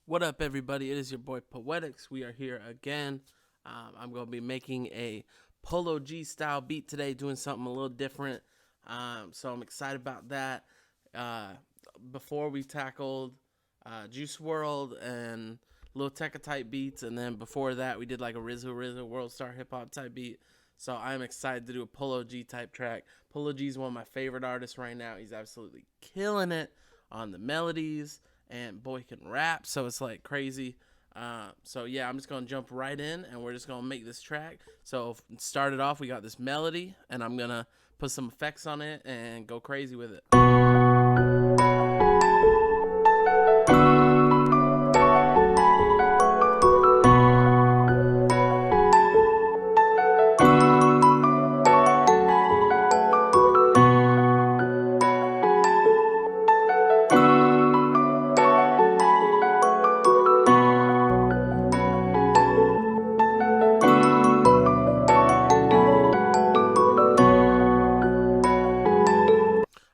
What up, everybody? It is your boy Poetics. We are here again. I'm going to be making a Polo G style beat today, doing something a little different. So I'm excited about that. Before we tackled Juice World and Lil Tecca type beats, and then before that we did like a RZA World Star Hip Hop type beat. So I'm excited to do a Polo G type track. Polo G is one of my favorite artists right now. He's absolutely killing it on the melodies. And boy can rap, so it's like crazy. So yeah, I'm just gonna jump right in, and we're just gonna make this track. So start it off. We got this melody, and I'm gonna put some effects on it and go crazy with it.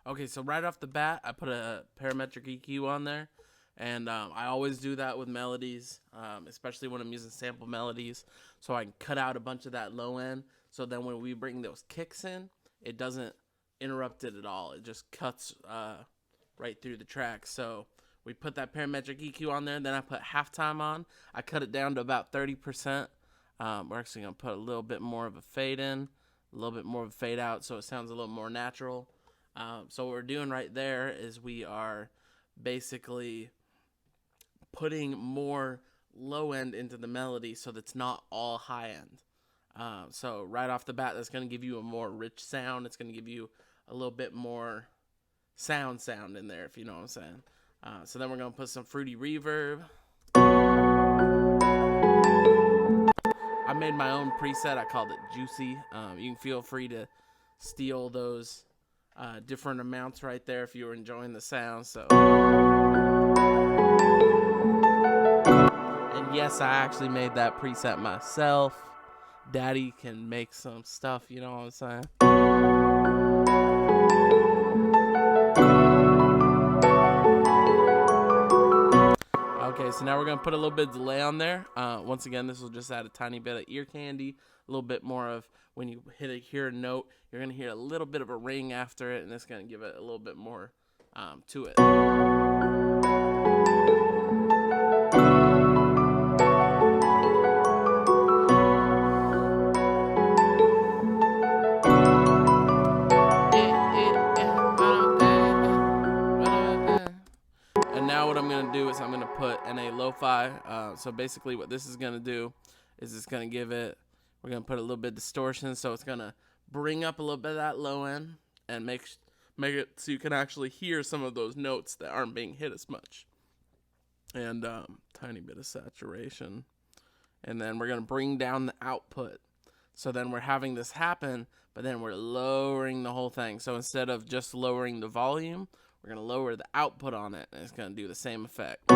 Okay, so right off the bat, I put a parametric EQ on there, and I always do that with melodies, especially when I'm using sample melodies, so I can cut out a bunch of that low end, so then when we bring those kicks in, it doesn't interrupt it at all. It just cuts right through the track. So we put that parametric EQ on there, then I put halftime on. I cut it down to about 30%. We're actually going to put a little bit more of a fade in, a little bit more of a fade out, so it sounds a little more natural. So what we're doing right there is we are basically putting more low end into the melody so that's not all high end. So right off the bat, that's going to give you a more rich sound. It's going to give you a little bit more sound in there, if you know what I'm saying. So then we're going to put some fruity reverb. I made my own preset. I called it Juicy. You can feel free to steal those different amounts right there if you were enjoying the sound. So, and yes, I actually made that preset myself. Daddy can make some stuff, you know what I'm saying? Okay, so now we're gonna put a little bit of delay on there. Once again, this will just add a tiny bit of ear candy, a little bit more of when you hear a note, you're gonna hear a little bit of a ring after it, and it's gonna give it a little bit more to it. And now what I'm going to do is I'm going to put in a lo-fi. So basically what this is going to do is it's going to give it, we're going to put a little bit of distortion. So it's going to bring up a little bit of that low end and make it so you can actually hear some of those notes that aren't being hit as much. And tiny bit of saturation. And then we're going to bring down the output. So then we're having this happen, but then we're lowering the whole thing. So instead of just lowering the volume, we're going to lower the output on it, and it's going to do the same effect.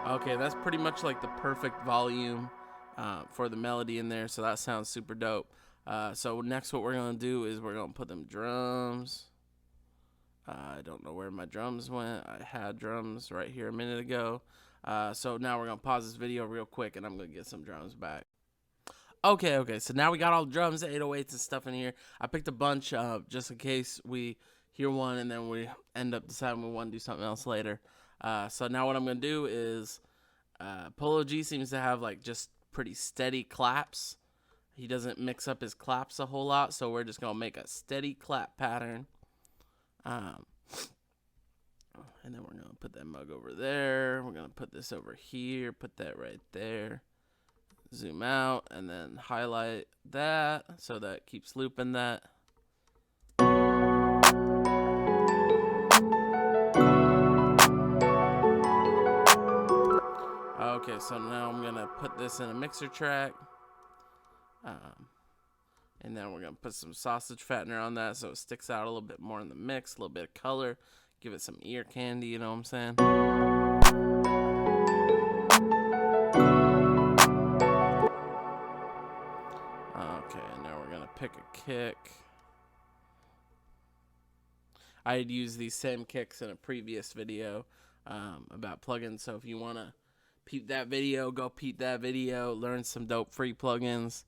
Okay, that's pretty much like the perfect volume for the melody in there, so that sounds super dope. So next what we're going to do is we're going to put them drums. I don't know where my drums went. I had drums right here a minute ago. So now we're going to pause this video real quick, and I'm going to get some drums back. Okay, so now we got all the drums, 808s and stuff in here. I picked a bunch just in case we hear one, and then we end up deciding we want to do something else later. So now what I'm going to do is Polo G seems to have like just pretty steady claps. He doesn't mix up his claps a whole lot, so we're just going to make a steady clap pattern. And then we're going to put that mug over there. We're going to put this over here, put that right there. Zoom out and then highlight that so that keeps looping that. Okay, so now I'm going to put this in a mixer track. And then we're going to put some sausage fattener on that so it sticks out a little bit more in the mix, a little bit of color, give it some ear candy, you know what I'm saying? pick a kick. I had used these same kicks in a previous video about plugins, so if you want to peep that video, go peep that video, learn some dope free plugins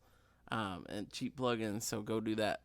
and cheap plugins, so go do that.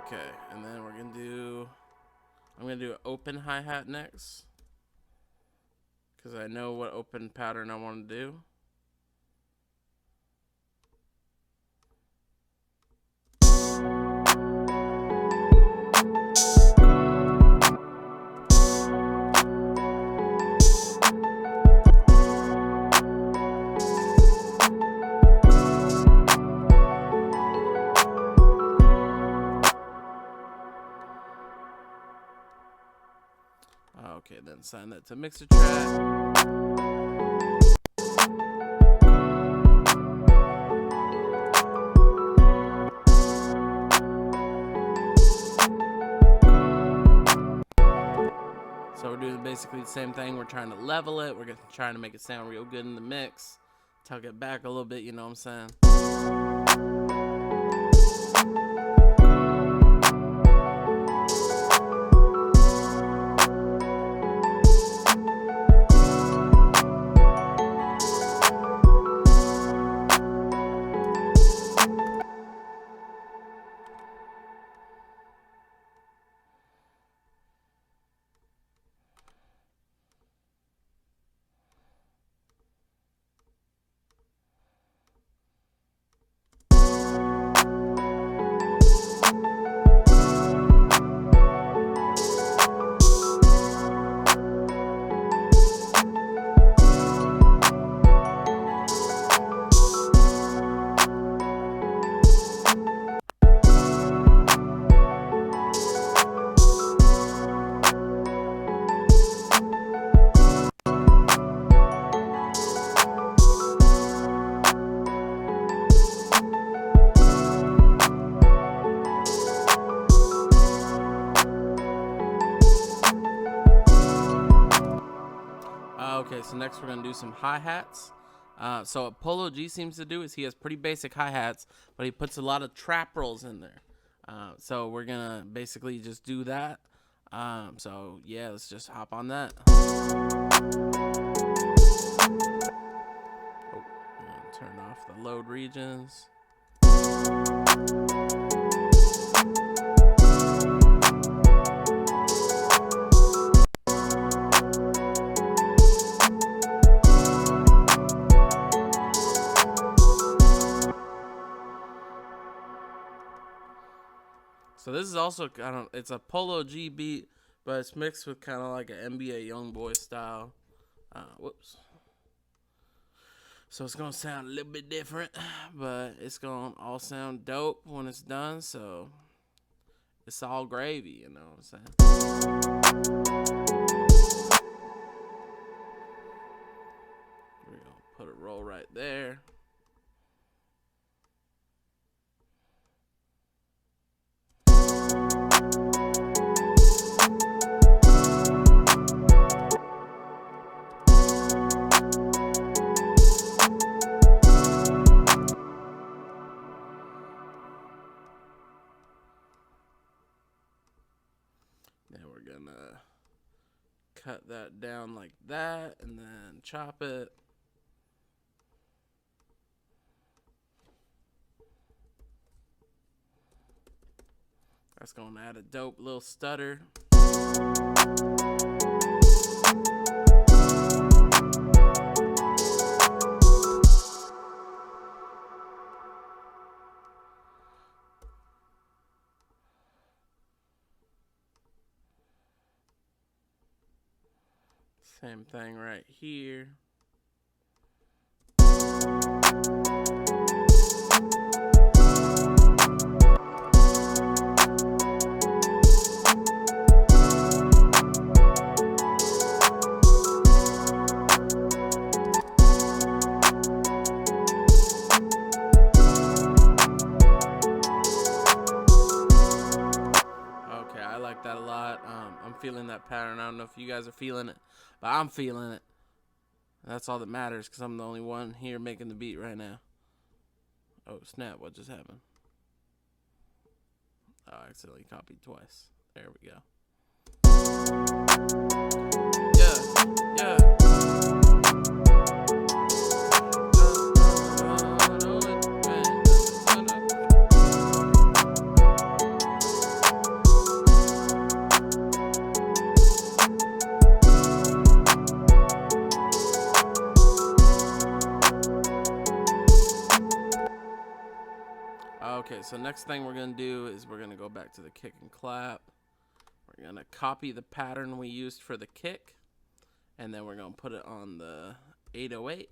Okay, and then I'm gonna do an open hi-hat next, because I know what open pattern I want to do. Okay, then assign that to mixer track. So we're doing basically the same thing. We're trying to level it. We're trying to make it sound real good in the mix. Tuck it back a little bit, you know what I'm saying? Okay, so next we're gonna do some hi-hats. So what Polo G seems to do is he has pretty basic hi-hats, but he puts a lot of trap rolls in there. So we're gonna basically just do that. So yeah, let's just hop on that. Turn off the load regions. So this is also it's a Polo G beat, but it's mixed with kind of like an NBA Youngboy style. Whoops. So it's gonna sound a little bit different, but it's gonna all sound dope when it's done. So it's all gravy, you know what I'm saying? We're gonna put a roll right there. Then we're gonna cut that down like that and then chop it. That's gonna add a dope little stutter. Same thing right here. Okay, I like that a lot. I'm feeling that pattern. I don't know if you guys are feeling it, but I'm feeling it. That's all that matters, because I'm the only one here making the beat right now. Oh, snap. What just happened? Oh, I accidentally copied twice. There we go. Yeah, yeah. Okay, so next thing we're going to do is we're going to go back to the kick and clap. We're going to copy the pattern we used for the kick, and then we're going to put it on the 808.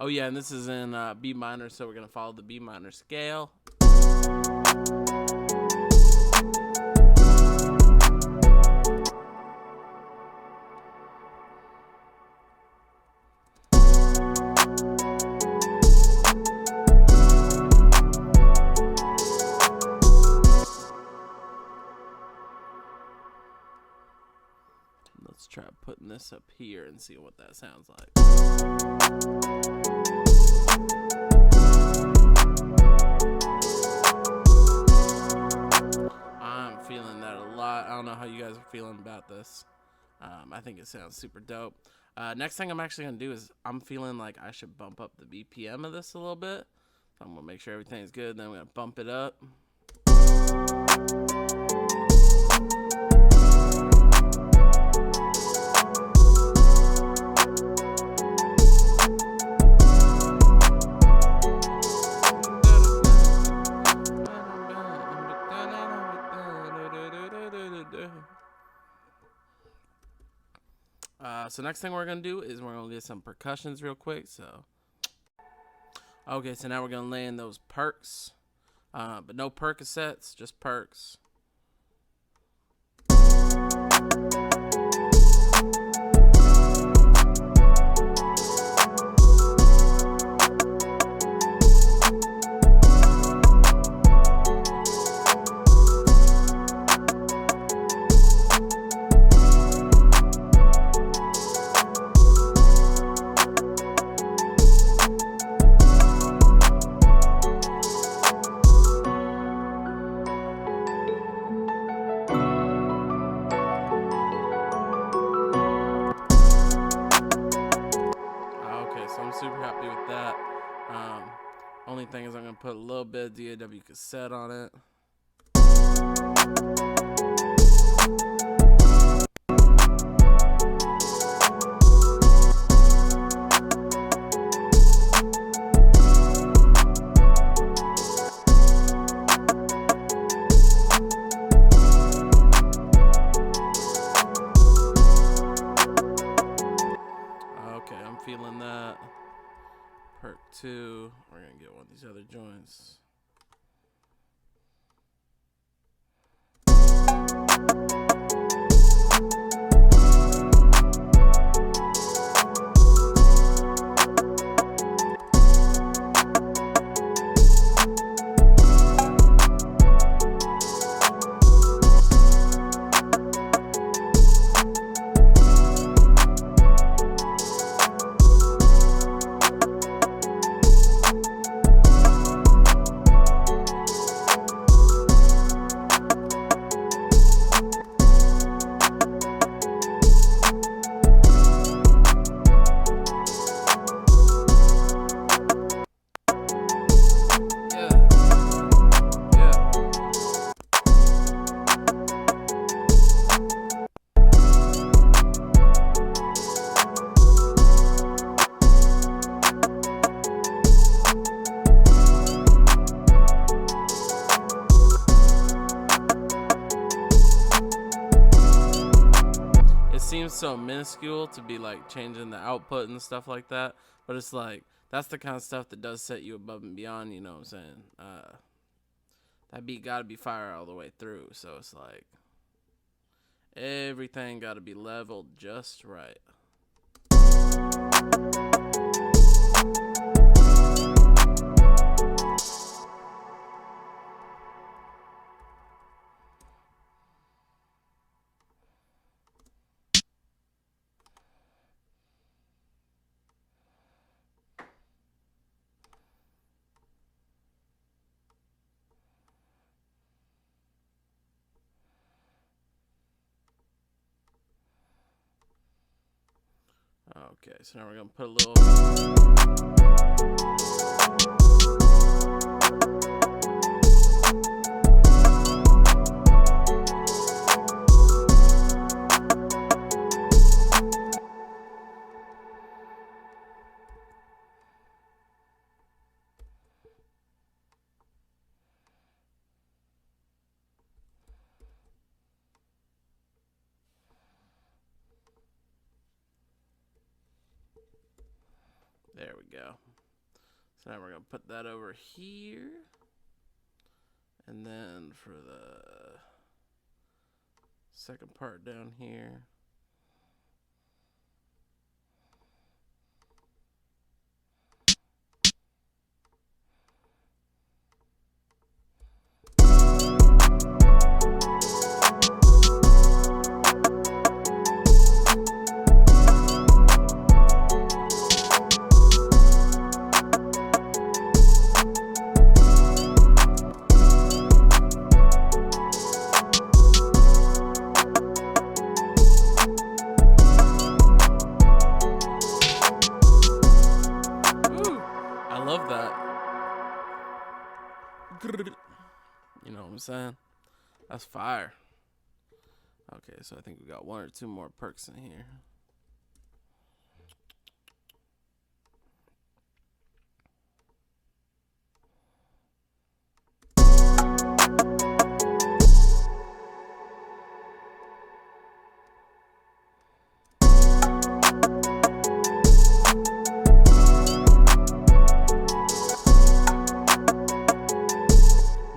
Oh yeah, and this is in B minor, so we're going to follow the B minor scale. Let's try putting this up here and see what that sounds like. I'm feeling that a lot. I don't know how you guys are feeling about this. I think it sounds super dope. Next thing I'm actually going to do is I'm feeling like I should bump up the BPM of this a little bit. So I'm going to make sure everything's good. Then I'm going to bump it up. So next thing we're going to do is we're going to get some percussions real quick. Okay, so now we're going to lay in those perks. But no Percocets, just perks. Super happy with that. Only thing is I'm going to put a little bit of DAW cassette on it. Okay, I'm feeling that. these other joints. Seems so minuscule to be like changing the output and stuff like that, but it's like that's the kind of stuff that does set you above and beyond, you know what I'm saying? That beat gotta be fire all the way through, so it's like everything gotta be leveled just right. Okay, so now we're gonna put a little. There we go. So now we're going to put that over here. And then for the second part down here. You know what I'm saying? That's fire. Okay, so I think we got one or two more perks in here.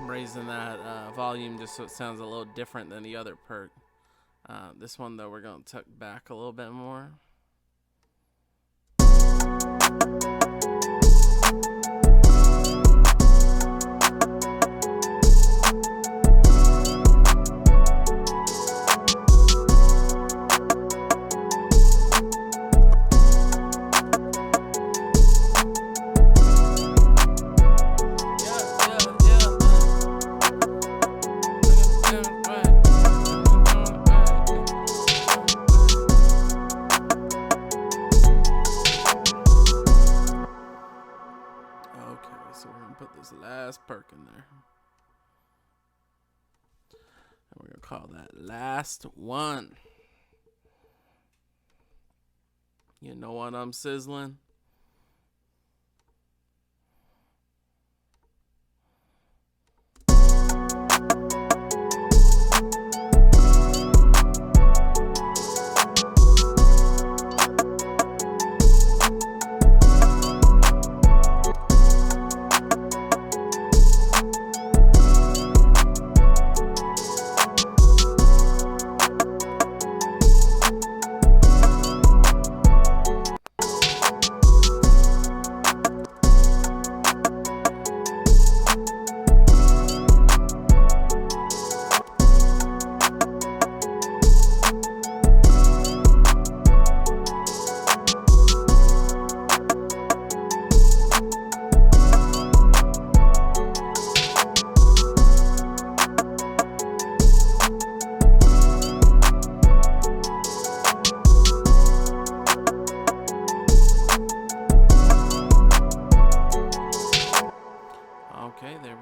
Raising that volume just so it sounds a little different than the other perk. This one though, we're going to tuck back a little bit more. So we're going to put this last perk in there. And we're going to call that last one. You know what I'm sizzling?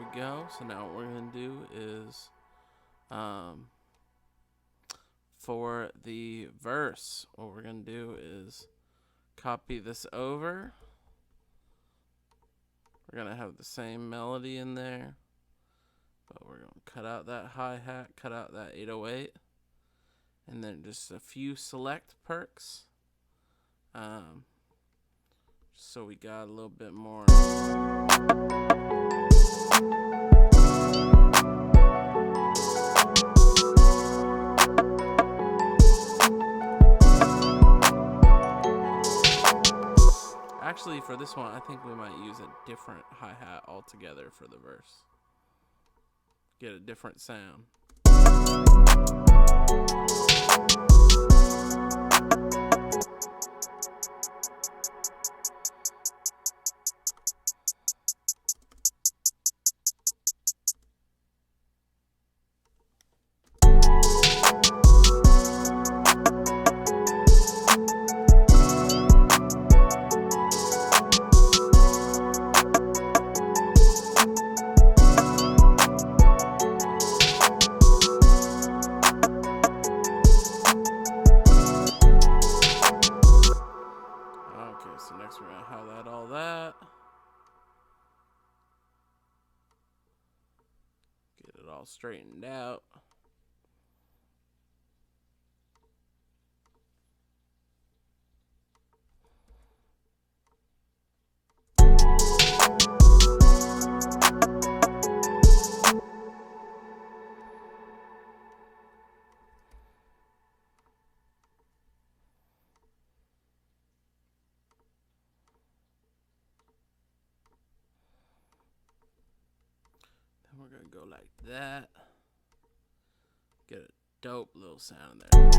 we go. So now what we're going to do is, for the verse, what we're going to do is copy this over. We're going to have the same melody in there, but we're going to cut out that hi-hat, cut out that 808, and then just a few select perks. So we got a little bit more. Actually, for this one, I think we might use a different hi-hat altogether for the verse. Get a different sound. So next we're going to highlight all that. Get it all straightened out. We're going to go like that. Get a dope little sound there.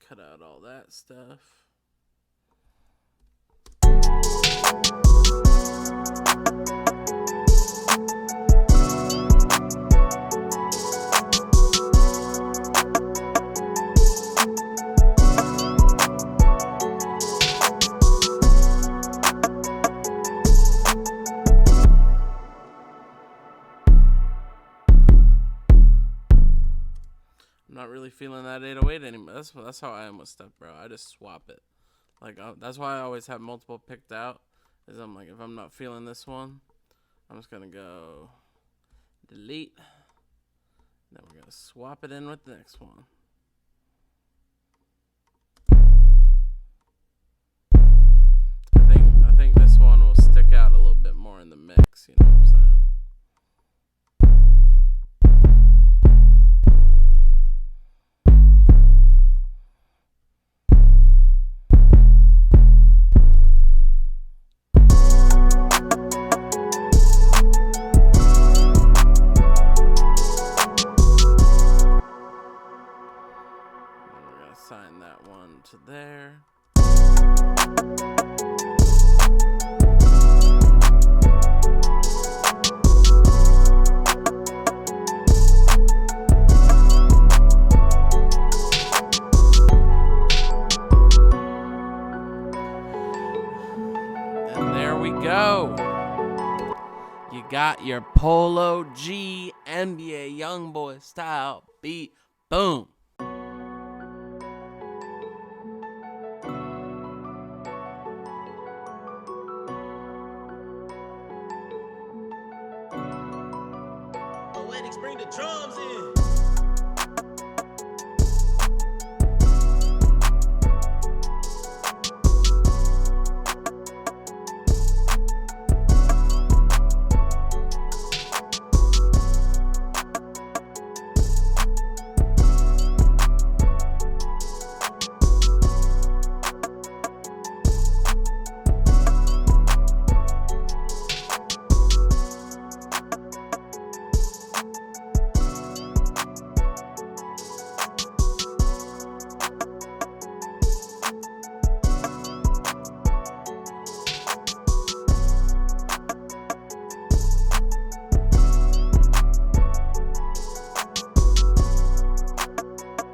Cut out all that stuff. I'm not really feeling that 808 anymore. That's how I am with stuff, bro. I just swap it. Like that's why I always have multiple picked out. Is I'm like, if I'm not feeling this one, I'm just gonna go delete. Then we're gonna swap it in with the next one. I think this one will stick out a little bit more in the mix. You know what I'm saying? Assign that one to there. And there we go. You got your Polo G NBA Youngboy style beat. Boom.